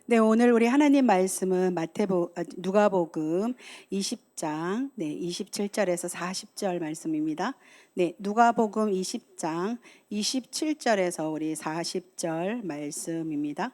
네, 오늘 우리 하나님 말씀은 누가복음 20장 27절에서 40절 말씀입니다. 네, 누가복음 20장 27절에서 우리 40절 말씀입니다.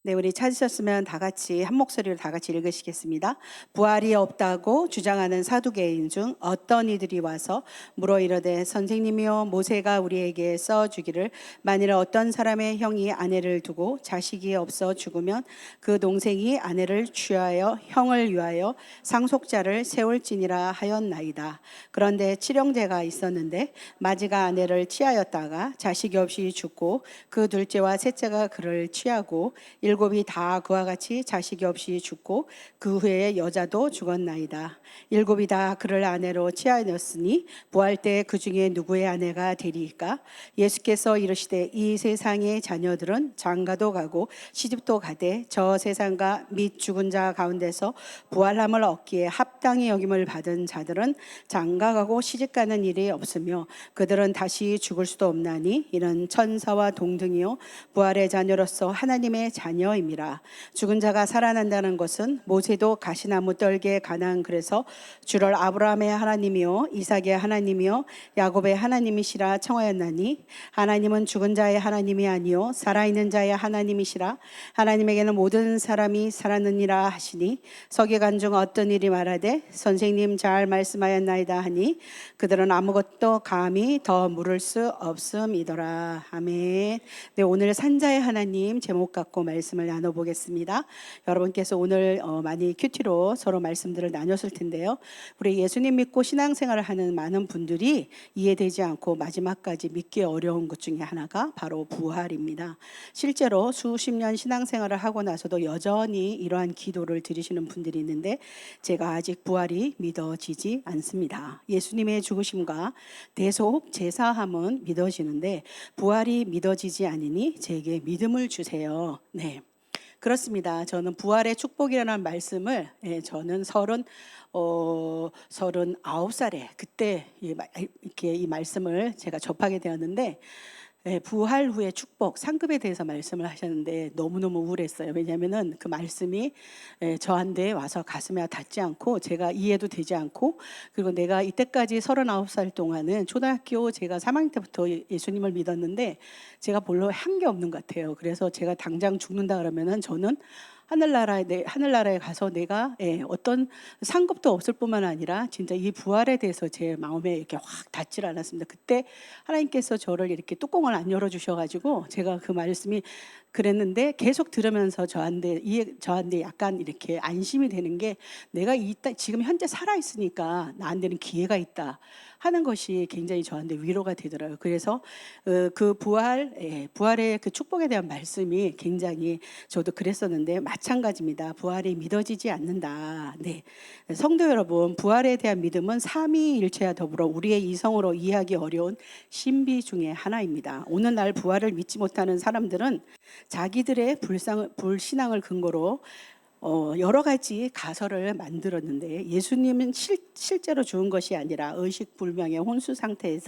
네, 우리 찾으셨으면 다 같이 한 목소리로 다 같이 읽으시겠습니다. 부활이 없다고 주장하는 사두개인 중 어떤 이들이 와서 물어 이르되 선생님이여 모세가 우리에게 써 주기를 만일 어떤 사람의 형이 아내를 두고 자식이 없어 죽으면 그 동생이 아내를 취하여 형을 위하여 상속자를 세울지니라 하였나이다. 그런데 칠형제가 있었는데 마지가 아내를 취하였다가 자식이 없이 죽고 그 둘째와 셋째가 그를 취하고 일곱이 다 그와 같이 자식이 없이 죽고 그 후에 여자도 죽었나이다. 일곱이 다 그를 아내로 취하였으니 부활 때 그 중에 누구의 아내가 되리이까? 예수께서 이르시되 이 세상의 자녀들은 장가도 가고 시집도 가되 저 세상과 및 죽은 자 가운데서 부활함을 얻기에 합당히 여김을 받은 자들은 장가가고 시집가는 일이 없으며 그들은 다시 죽을 수도 없나니 이는 천사와 동등이요 부활의 자녀로서 하나님의 자녀임이라. 죽은 자가 살아난다는 것은 모세도 가시나무 떨기에 가나안 그래서 주를 아브라함의 하나님이요 이삭의 하나님이요 야곱의 하나님이시라 청하였나니 하나님은 죽은 자의 하나님이 아니요 살아있는 자의 하나님이시라. 하나님에게는 모든 사람이 살았느니라 하시니 서기관 중 어떤 일이 말하되 선생님 잘 말씀하였나이다 하니 그들은 아무것도 감히 더 물을 수 없음이더라. 아멘. 네, 오늘 산자의 하나님 제목 갖고 말씀을 나눠보겠습니다. 여러분께서 오늘 많이 큐티로 서로 말씀들을 나눴을 텐데요. 우리 예수님 믿고 신앙생활을 하는 많은 분들이 이해되지 않고 마지막까지 믿기 어려운 것 중에 하나가 바로 부활입니다. 실제로 수십 년 신앙생활을 하고 나서도 여전히 이러한 기도를 드리시는 분들이 있는데 제가 아직 부활이 믿어지지 않습니다. 예수님의 죽으심과 대속 제사함은 믿어지는데 부활이 믿어지지 않으니 제게 믿음을 주세요. 네. 그렇습니다. 저는 부활의 축복이라는 말씀을 저는 39살에 그때 이렇게 이 말씀을 제가 접하게 되었는데 부활 후의 축복, 상급에 대해서 말씀을 하셨는데 너무너무 우울했어요. 왜냐하면 그 말씀이 저한테 와서 가슴에 닿지 않고 제가 이해도 되지 않고 그리고 내가 이때까지 39살 동안은 초등학교 제가 3학년 때부터 예수님을 믿었는데 제가 별로 한 게 없는 것 같아요. 그래서 제가 당장 죽는다 그러면은 저는 하늘나라에 가서 내가 어떤 상급도 없을 뿐만 아니라 진짜 이 부활에 대해서 제 마음에 이렇게 확 닿질 않았습니다. 그때 하나님께서 저를 이렇게 뚜껑을 안 열어주셔가지고 제가 그 말씀이 그랬는데 계속 들으면서 저한테 약간 이렇게 안심이 되는 게 내가 지금 현재 살아있으니까 나한테는 기회가 있다 하는 것이 굉장히 저한테 위로가 되더라고요. 그래서 그 부활의 그 축복에 대한 말씀이 굉장히 저도 그랬었는데 마찬가지입니다. 부활이 믿어지지 않는다. 네, 성도 여러분, 부활에 대한 믿음은 삼위일체와 더불어 우리의 이성으로 이해하기 어려운 신비 중에 하나입니다. 오늘날 부활을 믿지 못하는 사람들은 자기들의 불신앙을 근거로 여러 가지 가설을 만들었는데 예수님은 실제로 죽은 것이 아니라 의식불명의 홍수 상태에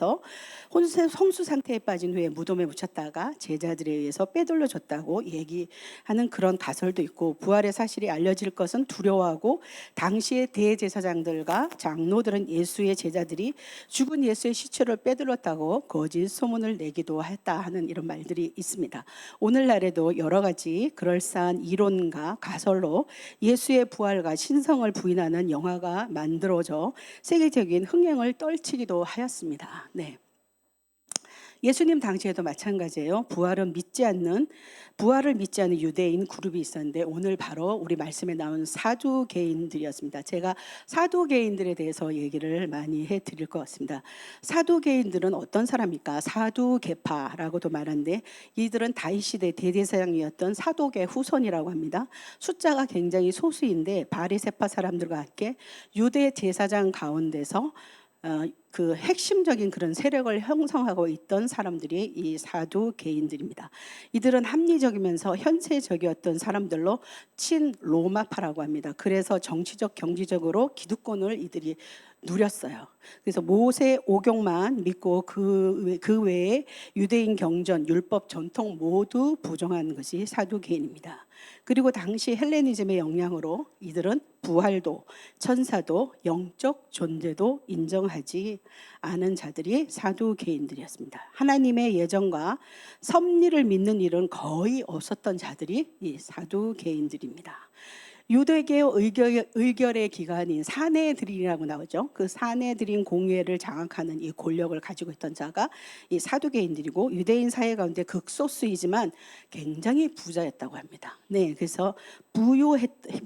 빠진 후에 무덤에 묻혔다가 제자들에 의해서 빼돌려졌다고 얘기하는 그런 가설도 있고 부활의 사실이 알려질 것은 두려워하고 당시의 대제사장들과 장로들은 예수의 제자들이 죽은 예수의 시체를 빼돌렸다고 거짓 소문을 내기도 했다 하는 이런 말들이 있습니다. 오늘날에도 여러 가지 그럴싸한 이론과 가설로 예수의 부활과 신성을 부인하는 영화가 만들어져 세계적인 흥행을 떨치기도 하였습니다. 네. 예수님 당시에도 마찬가지예요. 부활을 믿지 않는 유대인 그룹이 있었는데 오늘 바로 우리 말씀에 나온 사두개인들이었습니다. 제가 사두개인들에 대해서 얘기를 많이 해드릴 것 같습니다. 사두개인들은 어떤 사람입니까? 사두개파라고도 말하는데 이들은 다윗 시대 대제사장이었던 사독의 후손이라고 합니다. 숫자가 굉장히 소수인데 바리새파 사람들과 함께 유대 제사장 가운데서 그 핵심적인 그런 세력을 형성하고 있던 사람들이 이 사두개인들입니다. 이들은 합리적이면서 현세적이었던 사람들로 친로마파라고 합니다. 그래서 정치적 경제적으로 기득권을 이들이 누렸어요. 그래서 모세 오경만 믿고 그 외에 유대인 경전, 율법, 전통 모두 부정한 것이 사두개인입니다. 그리고 당시 헬레니즘의 영향으로 이들은 부활도, 천사도, 영적 존재도 인정하지 않은 자들이 사두개인들이었습니다. 하나님의 예정과 섭리를 믿는 일은 거의 없었던 자들이 이 사두개인들입니다. 유대교 의결의 기관인 사내들인이라고 나오죠. 그 사내들인 공회를 장악하는 이 권력을 가지고 있던 자가 이 사두개인들이고, 유대인 사회 가운데 극소수이지만 굉장히 부자였다고 합니다. 네, 그래서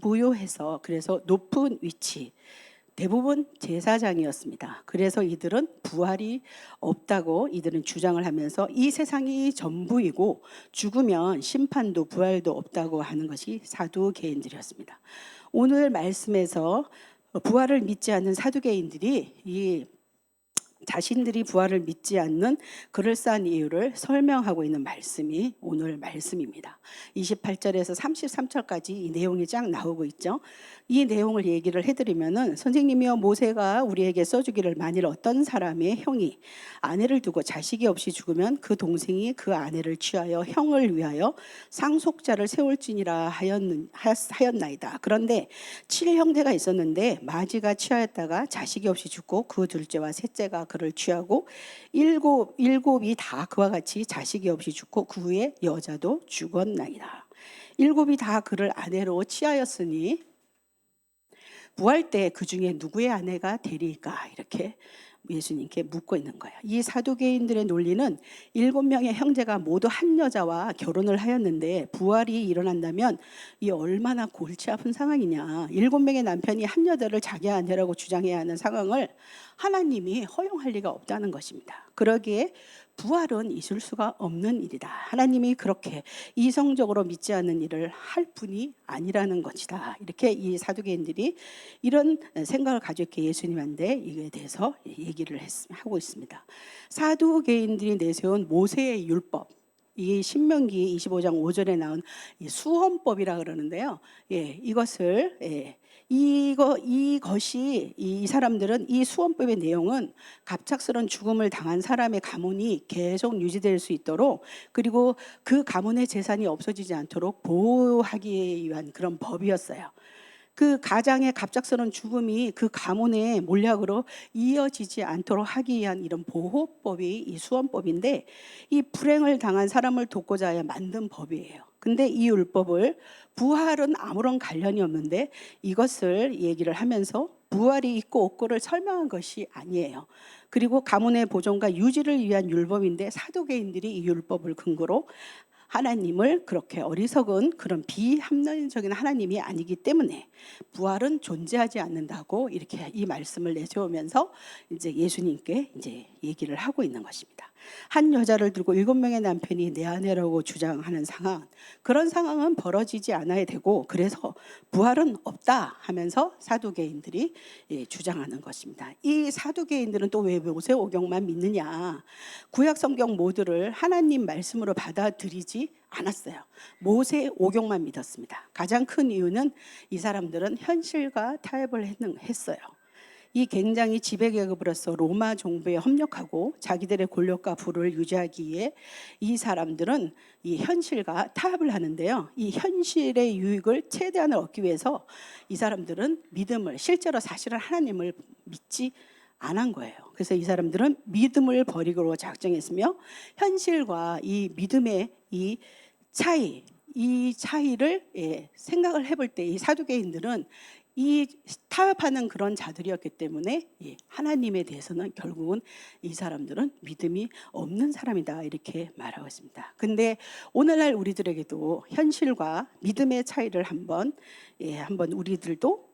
부유해서 그래서 높은 위치, 대부분 제사장이었습니다. 그래서 이들은 부활이 없다고 이들은 주장을 하면서 이 세상이 전부이고 죽으면 심판도 부활도 없다고 하는 것이 사두개인들이었습니다. 오늘 말씀에서 부활을 믿지 않는 사두개인들이 이 자신들이 부활을 믿지 않는 그럴싸한 이유를 설명하고 있는 말씀이 오늘 말씀입니다. 28절에서 33절까지 이 내용이 쫙 나오고 있죠. 이 내용을 얘기를 해드리면은, 선생님이여 모세가 우리에게 써주기를 만일 어떤 사람의 형이 아내를 두고 자식이 없이 죽으면 그 동생이 그 아내를 취하여 형을 위하여 상속자를 세울지니라 하였나이다. 그런데 7형제가 있었는데 마지가 취하였다가 자식이 없이 죽고 그 둘째와 셋째가 그를 취하고 일곱이 다 그와 같이 자식이 없이 죽고 그 후에 여자도 죽었나이다. 일곱이 다 그를 아내로 취하였으니 부활 때 그 중에 누구의 아내가 되리까? 이렇게 예수님께 묻고 있는 거예요. 이 사두개인들의 논리는 7명의 형제가 모두 한 여자와 결혼을 하였는데 부활이 일어난다면 이 얼마나 골치 아픈 상황이냐. 7명의 남편이 한 여자를 자기 아내라고 주장해야 하는 상황을 하나님이 허용할 리가 없다는 것입니다. 그러기에 부활은 있을 수가 없는 일이다. 하나님이 그렇게 이성적으로 믿지 않는 일을 할 분이 아니라는 것이다. 이렇게 이 사두개인들이 이런 생각을 가지고 있게 예수님한테 이에 대해서 얘기를 하고 있습니다. 사두개인들이 내세운 모세의 율법, 이 신명기 25장 5절에 나온 이 수헌법이라 그러는데요. 이것을 이것이 이 사람들은 이 수헌법의 내용은 갑작스런 죽음을 당한 사람의 가문이 계속 유지될 수 있도록, 그리고 그 가문의 재산이 없어지지 않도록 보호하기 위한 그런 법이었어요. 그 가장의 갑작스러운 죽음이 그 가문의 몰약으로 이어지지 않도록 하기 위한 이런 보호법이 이 수헌법인데, 이 불행을 당한 사람을 돕고자 하여 만든 법이에요. 근데 이 율법을 부활은 아무런 관련이 없는데 이것을 얘기를 하면서 부활이 있고 없고를 설명한 것이 아니에요. 그리고 가문의 보존과 유지를 위한 율법인데 사두개인들이 이 율법을 근거로 하나님을 그렇게 어리석은 그런 비합리적인 하나님이 아니기 때문에 부활은 존재하지 않는다고 이렇게 이 말씀을 내세우면서 이제 예수님께 이제 얘기를 하고 있는 것입니다. 한 여자를 두고 7명의 남편이 내 아내라고 주장하는 상황, 그런 상황은 벌어지지 않아야 되고, 그래서 부활은 없다 하면서 사두개인들이 주장하는 것입니다. 이 사두개인들은 또 왜 모세 오경만 믿느냐? 구약 성경 모두를 하나님 말씀으로 받아들이지 않았어요. 모세 오경만 믿었습니다. 가장 큰 이유는 이 사람들은 현실과 타협을 했어요. 이 굉장히 지배계급으로서 로마 정부에 협력하고 자기들의 권력과 부를 유지하기 위해 이 사람들은 이 현실과 타협을 하는데요. 이 현실의 유익을 최대한을 얻기 위해서 이 사람들은 믿음을, 실제로 사실은 하나님을 믿지 않은 거예요. 그래서 이 사람들은 믿음을 버리기로 작정했으며, 현실과 이 믿음의 이 차이를 생각을 해볼 때 이 사두개인들은 이 타협하는 그런 자들이었기 때문에 하나님에 대해서는 결국은 이 사람들은 믿음이 없는 사람이다 이렇게 말하고 있습니다. 근데 오늘날 우리들에게도 현실과 믿음의 차이를 한번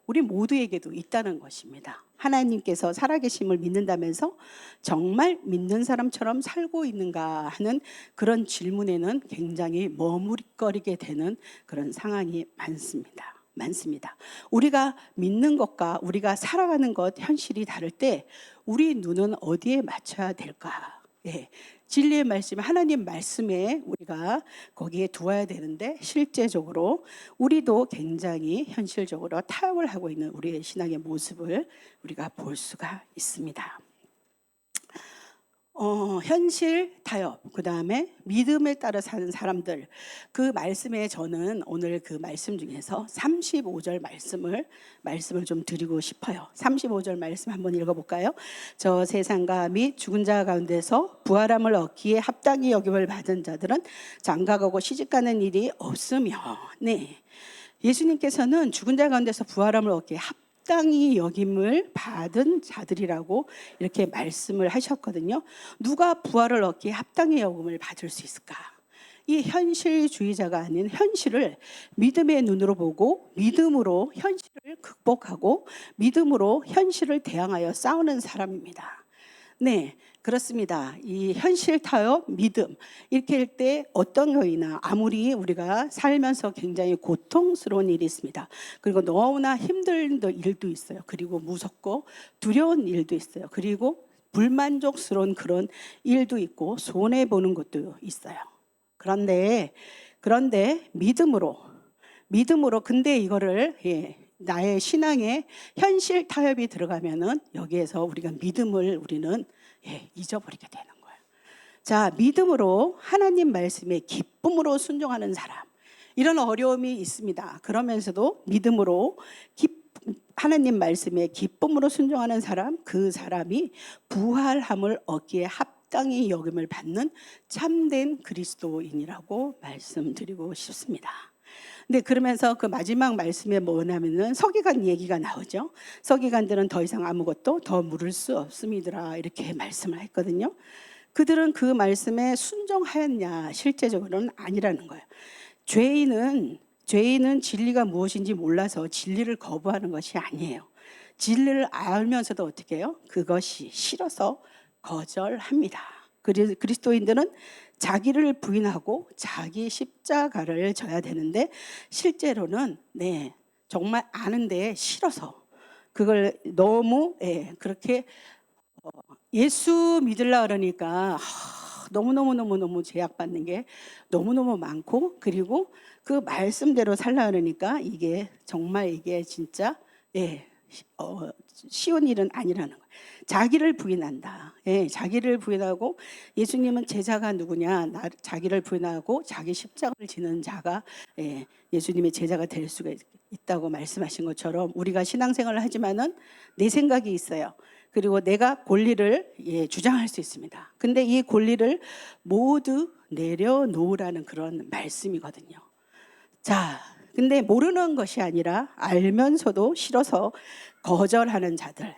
우리 모두에게도 있다는 것입니다. 하나님께서 살아계심을 믿는다면서 정말 믿는 사람처럼 살고 있는가 하는 그런 질문에는 굉장히 머뭇거리게 되는 그런 상황이 많습니다. 우리가 믿는 것과 우리가 살아가는 것 현실이 다를 때 우리 눈은 어디에 맞춰야 될까? 진리의 말씀, 하나님 말씀에 우리가 거기에 두어야 되는데 실제적으로 우리도 굉장히 현실적으로 타협을 하고 있는 우리의 신앙의 모습을 우리가 볼 수가 있습니다. 현실 타협, 그 다음에 믿음에 따라 사는 사람들, 그 말씀에 저는 오늘 그 말씀 중에서 35절 말씀을 좀 드리고 싶어요. 35절 말씀 한번 읽어볼까요? 저 세상과 및 죽은 자 가운데서 부활함을 얻기에 합당히 여김을 받은 자들은 장가가고 시집가는 일이 없으며, 네, 예수님께서는 죽은 자 가운데서 부활함을 얻기에 합당히 여김을 받은 자들이라고 이렇게 말씀을 하셨거든요. 누가 부활을 얻기에 합당히 여김을 받을 수 있을까? 이 현실주의자가 아닌 현실을 믿음의 눈으로 보고 믿음으로 현실을 극복하고 믿음으로 현실을 대항하여 싸우는 사람입니다. 네, 그렇습니다. 이 현실 타협, 믿음 이렇게 할 때 어떤 거이나 아무리 우리가 살면서 굉장히 고통스러운 일이 있습니다. 그리고 너무나 힘든 일도 있어요. 그리고 무섭고 두려운 일도 있어요. 그리고 불만족스러운 그런 일도 있고 손해 보는 것도 있어요. 그런데 믿음으로 근데 이거를 나의 신앙에 현실 타협이 들어가면은 여기에서 우리가 믿음을 우리는 잊어버리게 되는 거예요. 자, 믿음으로 하나님 말씀에 기쁨으로 순종하는 사람, 이런 어려움이 있습니다. 그러면서도 믿음으로 하나님 말씀에 기쁨으로 순종하는 사람, 그 사람이 부활함을 얻기에 합당히 여김을 받는 참된 그리스도인이라고 말씀드리고 싶습니다. 네, 그러면서 그 마지막 말씀에 뭐냐면은 서기관 얘기가 나오죠. 서기관들은 더 이상 아무것도 더 물을 수 없음이더라 이렇게 말씀을 했거든요. 그들은 그 말씀에 순종하였냐? 실제적으로는 아니라는 거예요. 죄인은 진리가 무엇인지 몰라서 진리를 거부하는 것이 아니에요. 진리를 알면서도 어떻게 해요? 그것이 싫어서 거절합니다. 그리스도인들은 자기를 부인하고 자기 십자가를 져야 되는데 실제로는 정말 아는데 싫어서 그걸 너무 그렇게 예수 믿으려 그러니까 너무 제약받는 게 너무너무 많고, 그리고 그 말씀대로 살려 그러니까 이게 진짜 쉬운 일은 아니라는 거예요. 자기를 부인한다. 자기를 부인하고, 예수님은 제자가 누구냐? 자기를 부인하고 자기 십자가를 지는 자가 예수님의 제자가 될 수가 있다고 말씀하신 것처럼 우리가 신앙생활을 하지만은 내 생각이 있어요. 그리고 내가 권리를 주장할 수 있습니다. 근데 이 권리를 모두 내려놓으라는 그런 말씀이거든요. 자, 근데 모르는 것이 아니라 알면서도 싫어서 거절하는 자들,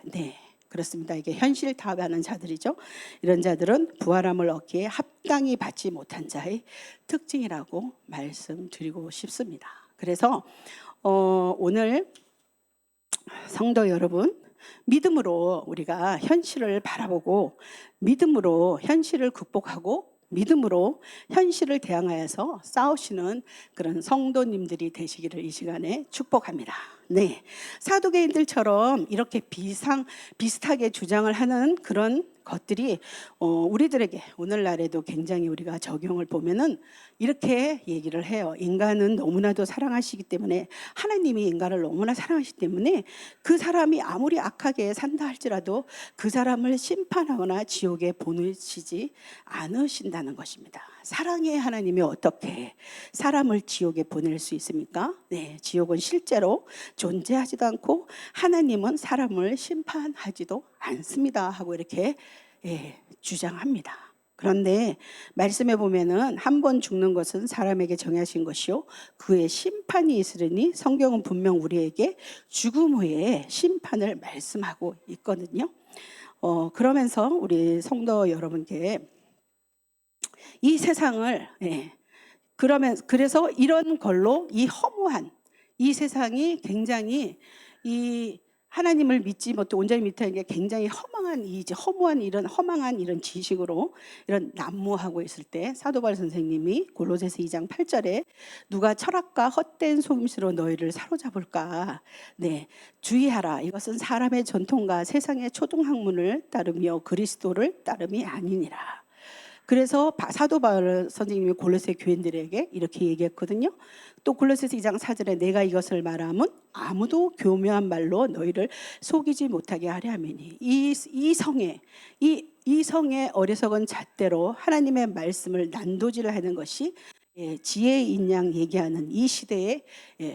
그렇습니다. 이게 현실 타협하는 자들이죠. 이런 자들은 부활함을 얻기에 합당히 받지 못한 자의 특징이라고 말씀드리고 싶습니다. 그래서 오늘 성도 여러분, 믿음으로 우리가 현실을 바라보고 믿음으로 현실을 극복하고 믿음으로 현실을 대항하여서 싸우시는 그런 성도님들이 되시기를 이 시간에 축복합니다. 네, 사두개인들처럼 이렇게 비슷하게 주장을 하는 그런 것들이 우리들에게 오늘날에도 굉장히 우리가 적용을 보면은 이렇게 얘기를 해요. 인간은 너무나도 사랑하시기 때문에, 하나님이 인간을 너무나 사랑하시기 때문에 그 사람이 아무리 악하게 산다 할지라도 그 사람을 심판하거나 지옥에 보내시지 않으신다는 것입니다. 사랑의 하나님이 어떻게 사람을 지옥에 보낼 수 있습니까? 지옥은 실제로 존재하지도 않고 하나님은 사람을 심판하지도 않습니다 하고 이렇게 주장합니다. 그런데 말씀에 보면은 한 번 죽는 것은 사람에게 정하신 것이요 그의 심판이 있으리니, 성경은 분명 우리에게 죽음 후에 심판을 말씀하고 있거든요. 그러면서 우리 성도 여러분께 이 세상을 그래서 이런 걸로 이 허무한 이 세상이 굉장히 이 하나님을 믿지 못해 온전히 믿다는 게 굉장히 허망한 허망한 이런 지식으로 이런 난무하고 있을 때 사도 바울 선생님이 골로새서 2장 8절에 누가 철학과 헛된 속임수로 너희를 사로잡을까? 주의하라. 이것은 사람의 전통과 세상의 초등학문을 따르며 그리스도를 따름이 아니니라. 그래서 사도 바울 선생님이 골로새 교인들에게 이렇게 얘기했거든요. 또 골로새서 2장 4절에 내가 이것을 말하면 아무도 교묘한 말로 너희를 속이지 못하게 하려 함이니 이 성의 어리석은 잣대로 하나님의 말씀을 난도질을 하는 것이 지혜인 양 얘기하는 이 시대에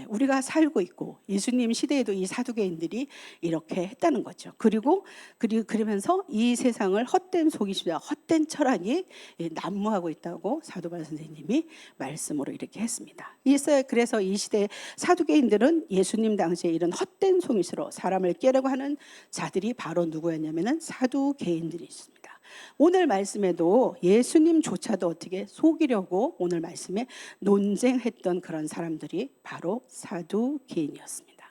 우리가 살고 있고, 예수님 시대에도 이 사두개인들이 이렇게 했다는 거죠. 그러면서 이 세상을 헛된 속이시다, 헛된 철학이 난무하고 있다고 사도 바울 선생님이 말씀으로 이렇게 했습니다. 그래서 이 시대 사두개인들은 예수님 당시에 이런 헛된 속임수로 사람을 깨려고 하는 자들이 바로 누구였냐면은 사두개인들이 있습니다. 오늘 말씀에도 예수님조차도 어떻게 속이려고 오늘 말씀에 논쟁했던 그런 사람들이 바로 사두개인이었습니다.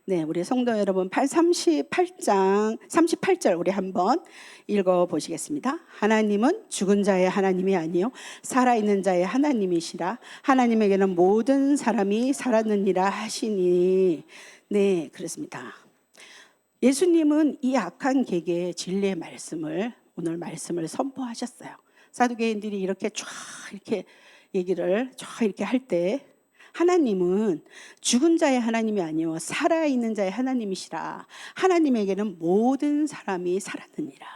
네, 우리 성도 여러분 38장 38절 우리 한번 읽어보시겠습니다. 하나님은 죽은 자의 하나님이 아니요 살아있는 자의 하나님이시라. 하나님에게는 모든 사람이 살았느니라 하시니. 네, 그렇습니다. 예수님은 이 악한 계계의 진리의 말씀을 오늘 말씀을 선포하셨어요. 사두개인들이 이렇게 이렇게 얘기를 이렇게 할 때 하나님은 죽은 자의 하나님이 아니요 살아있는 자의 하나님이시라. 하나님에게는 모든 사람이 살았느니라.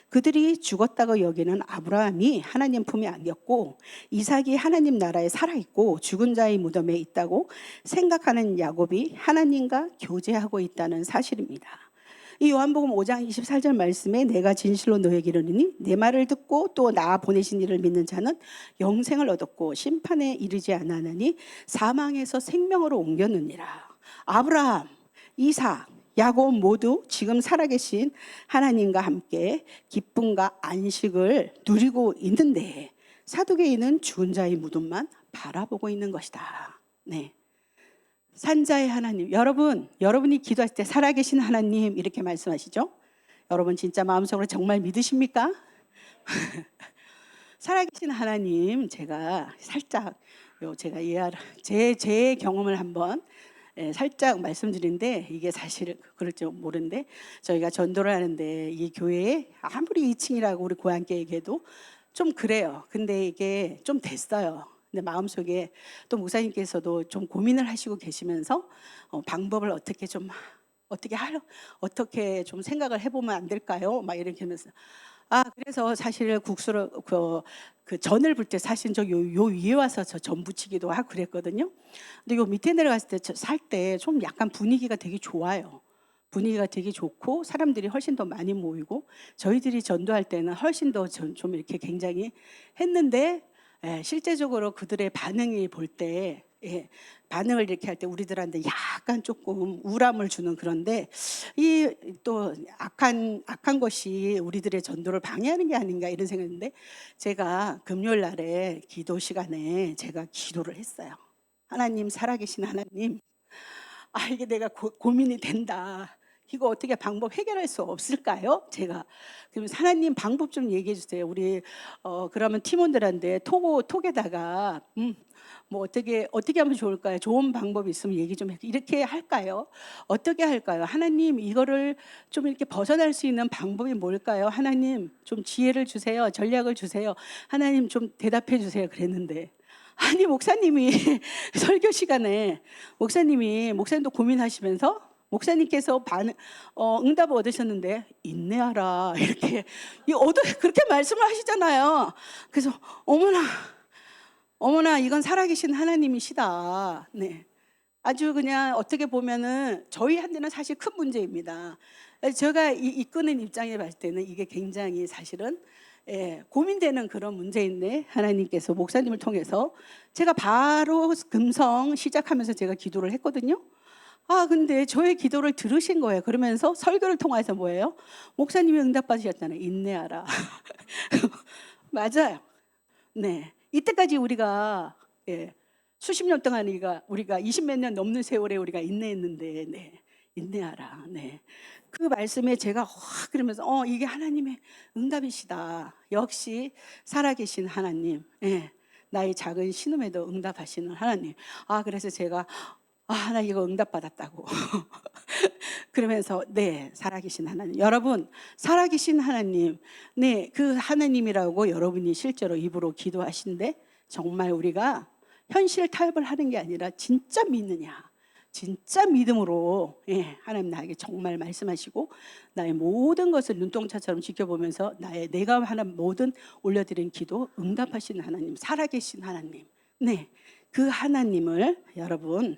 그들이 죽었다고 여기는 아브라함이 하나님 품에 안겼고 이삭이 하나님 나라에 살아있고 죽은 자의 무덤에 있다고 생각하는 야곱이 하나님과 교제하고 있다는 사실입니다. 이 요한복음 5장 24절 말씀에 내가 진실로 너에게 이르노니 내 말을 듣고 또 나 보내신 이를 믿는 자는 영생을 얻었고 심판에 이르지 않았느니 사망에서 생명으로 옮겼느니라. 아브라함, 이삭, 야곱 모두 지금 살아계신 하나님과 함께 기쁨과 안식을 누리고 있는데 사두개인은 죽은 자의 무덤만 바라보고 있는 것이다. 네. 산자의 하나님, 여러분이 기도할 때 살아계신 하나님 이렇게 말씀하시죠? 여러분 진짜 마음속으로 정말 믿으십니까? 살아계신 하나님, 제가 살짝 제 경험을 한번 살짝 말씀드린데, 이게 사실 그럴 줄 모르는데, 저희가 전도를 하는데 이 교회에 아무리 2층이라고 우리 고향께 얘기해도 좀 그래요. 근데 이게 좀 됐어요. 근데 마음속에 또 목사님께서도 좀 고민을 하시고 계시면서 방법을 어떻게 좀 생각을 해보면 안 될까요? 막 이렇게 하면서 그래서 사실 국수를 그 전을 불 때 사실 저 요 위에 와서 저 전 부치기도 하고 그랬거든요. 근데 요 밑에 내려갔을 때 살 때 좀 약간 분위기가 되게 좋아요. 분위기가 되게 좋고 사람들이 훨씬 더 많이 모이고 저희들이 전도할 때는 훨씬 더 좀 이렇게 굉장히 했는데, 실제적으로 그들의 반응이 볼 때, 반응을 이렇게 할 때 우리들한테 약간 조금 우울함을 주는, 그런데 이 또 악한 것이 우리들의 전도를 방해하는 게 아닌가 이런 생각인데, 제가 금요일 날에 기도 시간에 제가 기도를 했어요. 하나님, 살아계신 하나님, 이게 내가 고민이 된다. 이거 어떻게 방법 해결할 수 없을까요? 제가 그러면 하나님 방법 좀 얘기해 주세요. 우리 그러면 팀원들한테 톡에다가 뭐 어떻게 하면 좋을까요? 좋은 방법이 있으면 얘기 좀 이렇게 할까요? 어떻게 할까요? 하나님, 이거를 좀 이렇게 벗어날 수 있는 방법이 뭘까요? 하나님 좀 지혜를 주세요. 전략을 주세요. 하나님 좀 대답해 주세요. 그랬는데 목사님이 설교 시간에 목사님도 고민하시면서 목사님께서 응답을 얻으셨는데 인내하라 이렇게 그렇게 말씀을 하시잖아요. 그래서 어머나 이건 살아계신 하나님이시다. 네. 아주 그냥 어떻게 보면은 저희한테는 사실 큰 문제입니다. 제가 이끄는 입장에 봤을 때는 이게 굉장히 사실은 고민되는 그런 문제인데, 하나님께서 목사님을 통해서 제가 바로 금성 시작하면서 제가 기도를 했거든요. 근데 저의 기도를 들으신 거예요. 그러면서 설교를 통해서 뭐예요? 목사님이 응답받으셨잖아요. 인내하라. 맞아요. 네. 이때까지 우리가 수십 년 동안 우리가 20몇 년 넘는 세월에 우리가 인내했는데, 네. 인내하라. 네. 그 말씀에 제가 그러면서 이게 하나님의 응답이시다. 역시 살아계신 하나님. 나의 작은 신음에도 응답하시는 하나님. 그래서 제가 나 이거 응답받았다고 그러면서 네, 살아계신 하나님. 여러분, 살아계신 하나님, 네, 그 하나님이라고 여러분이 실제로 입으로 기도하신데 정말 우리가 현실 타협을 하는 게 아니라 진짜 믿느냐, 진짜 믿음으로 하나님 나에게 정말 말씀하시고 나의 모든 것을 눈동자처럼 지켜보면서 내가 하는 모든 올려드린 기도 응답하시는 하나님, 살아계신 하나님, 네, 그 하나님을 여러분,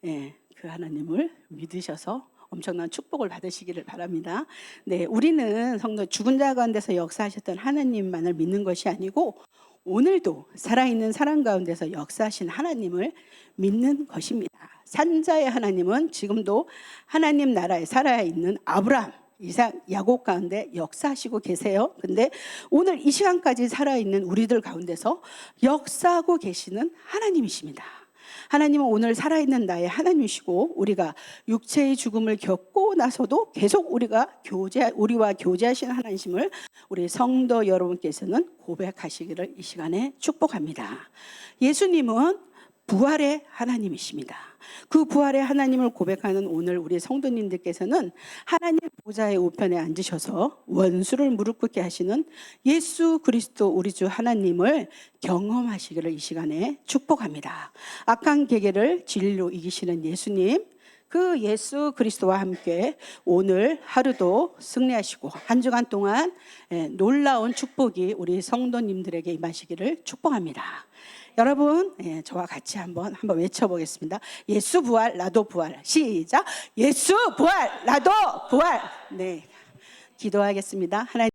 그 하나님을 믿으셔서 엄청난 축복을 받으시기를 바랍니다. 네, 우리는 성도 죽은 자 가운데서 역사하셨던 하나님만을 믿는 것이 아니고 오늘도 살아있는 사람 가운데서 역사하신 하나님을 믿는 것입니다. 산자의 하나님은 지금도 하나님 나라에 살아있는 아브라함, 이삭, 야곱 가운데 역사하시고 계세요. 근데 오늘 이 시간까지 살아있는 우리들 가운데서 역사하고 계시는 하나님이십니다. 하나님은 오늘 살아있는 나의 하나님이시고 우리가 육체의 죽음을 겪고 나서도 계속 우리와 교제하시는 하나님심을 우리 성도 여러분께서는 고백하시기를 이 시간에 축복합니다. 예수님은 부활의 하나님이십니다. 그 부활의 하나님을 고백하는 오늘 우리 성도님들께서는 하나님 보좌의 우편에 앉으셔서 원수를 무릎 꿇게 하시는 예수 그리스도 우리 주 하나님을 경험하시기를 이 시간에 축복합니다. 악한 계계를 진리로 이기시는 예수님, 그 예수 그리스도와 함께 오늘 하루도 승리하시고 한 주간 동안 놀라운 축복이 우리 성도님들에게 임하시기를 축복합니다. 여러분, 저와 같이 한번 외쳐보겠습니다. 예수 부활, 나도 부활. 시작. 예수 부활, 나도 부활. 네, 기도하겠습니다. 하나님.